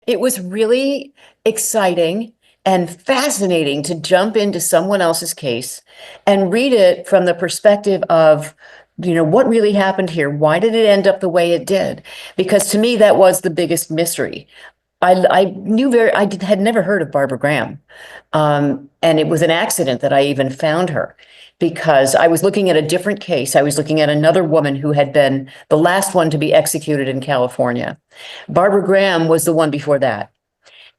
It was really exciting and fascinating to jump into someone else's case and read it from the perspective of, what really happened here? Why did it end up the way it did? Because to me, that was the biggest mystery. I had never heard of Barbara Graham. And it was an accident that I even found her because I was looking at a different case. I was looking at another woman who had been the last one to be executed in California. Barbara Graham was the one before that.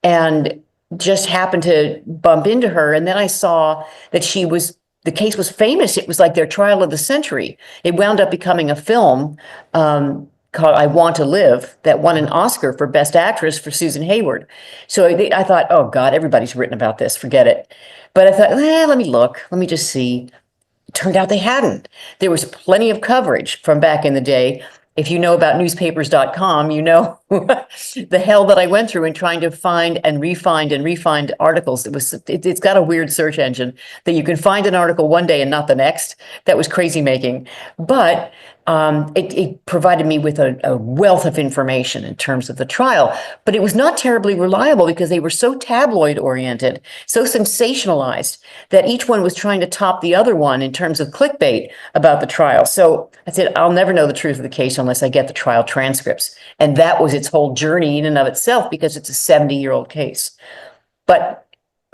And just happened to bump into her. And then I saw that the case was famous. It was like their trial of the century. It wound up becoming a film called I Want to Live that won an Oscar for Best Actress for Susan Hayward. So I thought, oh God, everybody's written about this. Forget it. But I thought, let me look. Let me just see. It turned out they hadn't. There was plenty of coverage from back in the day. If you know about newspapers.com, you know the hell that I went through in trying to find and refind articles. It's got a weird search engine that you can find an article one day and not the next. That was crazy making. But it provided me with a wealth of information in terms of the trial, but it was not terribly reliable because they were so tabloid oriented, so sensationalized that each one was trying to top the other one in terms of clickbait about the trial. So I said, I'll never know the truth of the case unless I get the trial transcripts. And that was its whole journey in and of itself because it's a 70-year-old case. But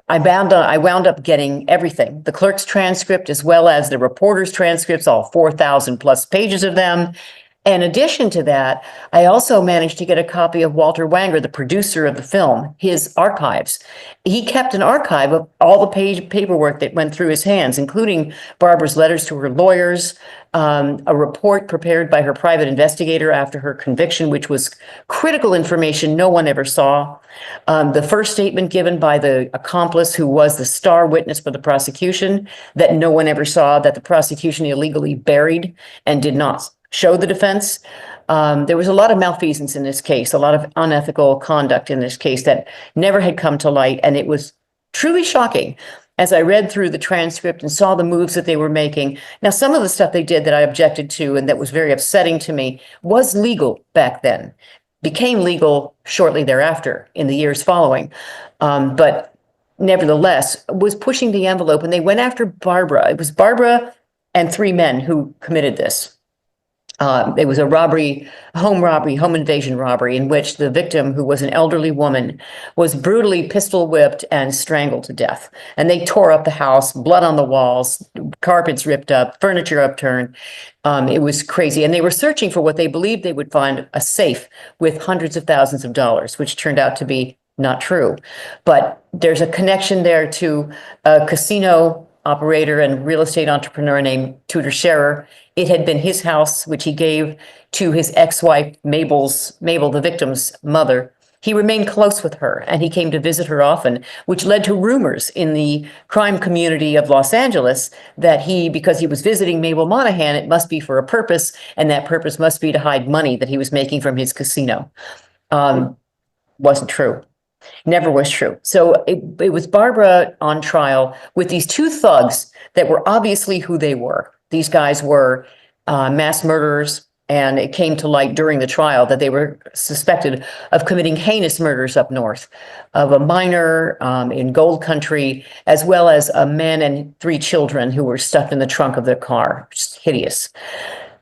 I wound up getting everything, the clerk's transcript as well as the reporter's transcripts, all 4,000 plus pages of them. In addition to that, I also managed to get a copy of Walter Wanger, the producer of the film, his archives. He kept an archive of all the paperwork that went through his hands, including Barbara's letters to her lawyers, a report prepared by her private investigator after her conviction, which was critical information no one ever saw. The first statement given by the accomplice who was the star witness for the prosecution that no one ever saw, that the prosecution illegally buried and did not show the defense. There was a lot of malfeasance in this case, a lot of unethical conduct in this case that never had come to light. And it was truly shocking as I read through the transcript and saw the moves that they were making. Now, some of the stuff they did that I objected to and that was very upsetting to me was legal back then, became legal shortly thereafter in the years following. But nevertheless, was pushing the envelope, and they went after Barbara. It was Barbara and three men who committed this. It was a home invasion robbery, in which the victim, who was an elderly woman, was brutally pistol whipped and strangled to death. And they tore up the house, blood on the walls, carpets ripped up, furniture upturned. It was crazy. And they were searching for what they believed they would find, a safe with hundreds of thousands of dollars, which turned out to be not true. But there's a connection there to a casino operator and real estate entrepreneur named Tudor Scherer. It had been his house, which he gave to his ex-wife, Mabel, the victim's mother. He remained close with her, and he came to visit her often, which led to rumors in the crime community of Los Angeles that because he was visiting Mabel Monahan, it must be for a purpose, and that purpose must be to hide money that he was making from his casino. Wasn't true. Never was true. So it was Barbara on trial with these two thugs that were obviously who they were. These guys were mass murderers, and it came to light during the trial that they were suspected of committing heinous murders up north of a minor in Gold Country, as well as a man and three children who were stuck in the trunk of their car. Just hideous.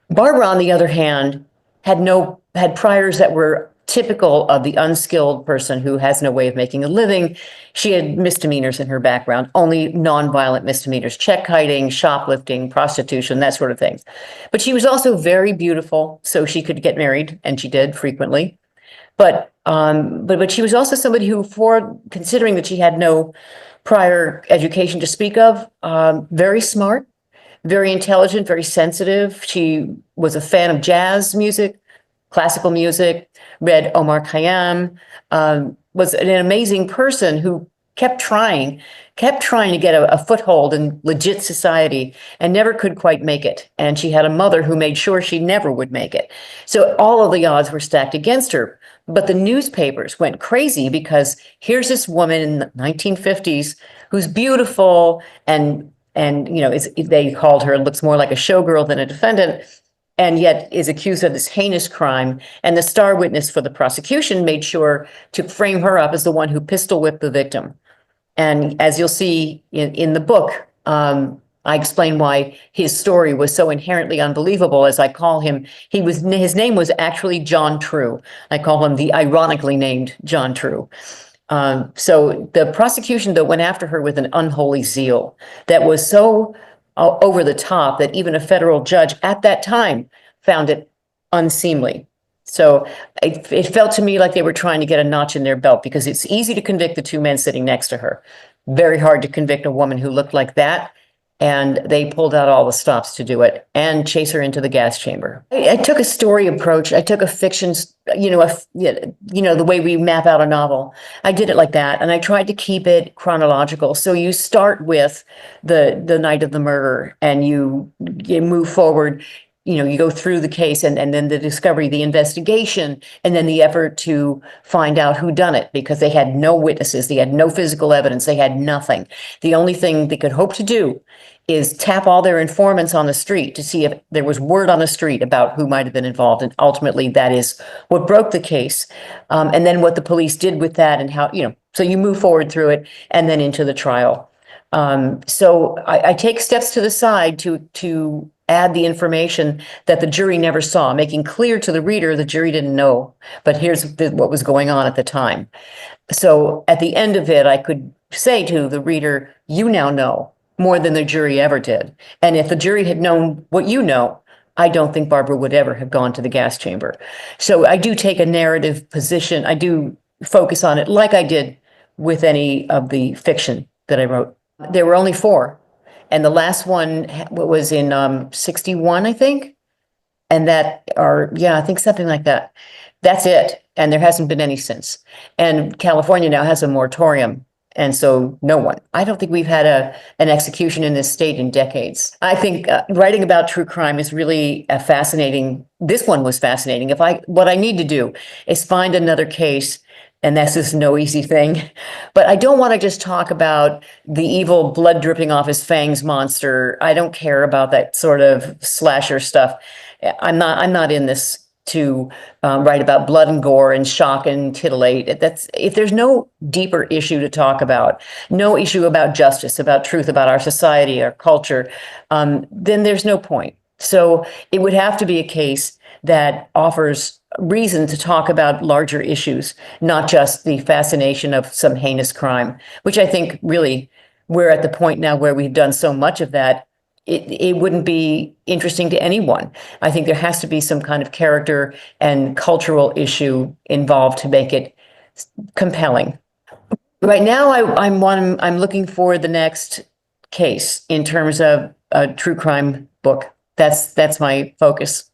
Barbara, on the other hand, had priors that were typical of the unskilled person who has no way of making a living. She had misdemeanors in her background, only nonviolent misdemeanors, check kiting, shoplifting, prostitution, that sort of thing. But she was also very beautiful, so she could get married, and she did frequently. But she was also somebody who, considering that she had no prior education to speak of, very smart, very intelligent, very sensitive. She was a fan of jazz music, classical music, read Omar Khayyam, was an amazing person who kept trying to get a foothold in legit society and never could quite make it. And she had a mother who made sure she never would make it. So all of the odds were stacked against her. But the newspapers went crazy because here's this woman in the 1950s who's beautiful and they called her, looks more like a showgirl than a defendant. and yet is accused of this heinous crime. And the star witness for the prosecution made sure to frame her up as the one who pistol whipped the victim. And as you'll see in the book, I explain why his story was so inherently unbelievable, as I call him. His name was actually John True. I call him the ironically named John True. So the prosecution, though, went after her with an unholy zeal that was so over the top that even a federal judge at that time found it unseemly. So it felt to me like they were trying to get a notch in their belt, because it's easy to convict the two men sitting next to her. Very hard to convict a woman who looked like that. And they pulled out all the stops to do it and chase her into the gas chamber. I took a story approach. I took a fiction, the way we map out a novel. I did it like that, and I tried to keep it chronological. So you start with the night of the murder, and you move forward. You go through the case, and then the discovery, the investigation, and then the effort to find out who done it, because they had no witnesses, they had no physical evidence, they had nothing. The only thing they could hope to do is tap all their informants on the street to see if there was word on the street about who might have been involved. And ultimately, that is what broke the case. And then what the police did with that, and how, so you move forward through it and then into the trial. So I take steps to the side to add the information that the jury never saw, making clear to the reader the jury didn't know, but here's what was going on at the time. So at the end of it, I could say to the reader, you now know more than the jury ever did. And if the jury had known what you know, I don't think Barbara would ever have gone to the gas chamber. So I do take a narrative position. I do focus on it like I did with any of the fiction that I wrote. There were only 4. And the last one was in 61, I think. And I think something like that. That's it. And there hasn't been any since. And California now has a moratorium. And so no one. I don't think we've had an execution in this state in decades. I think writing about true crime is really fascinating. This one was fascinating. What I need to do is find another case, and this is no easy thing, but I don't want to just talk about the evil blood dripping off his fangs monster. I don't care about that sort of slasher stuff. I'm not in this to write about blood and gore and shock and titillate. If there's no deeper issue to talk about, no issue about justice, about truth, about our society, our culture, then there's no point. So it would have to be a case that offers reason to talk about larger issues, not just the fascination of some heinous crime, which I think really we're at the point now where we've done so much of that. It wouldn't be interesting to anyone. I think there has to be some kind of character and cultural issue involved to make it compelling. Right now, I'm looking for the next case in terms of a true crime book. That's my focus.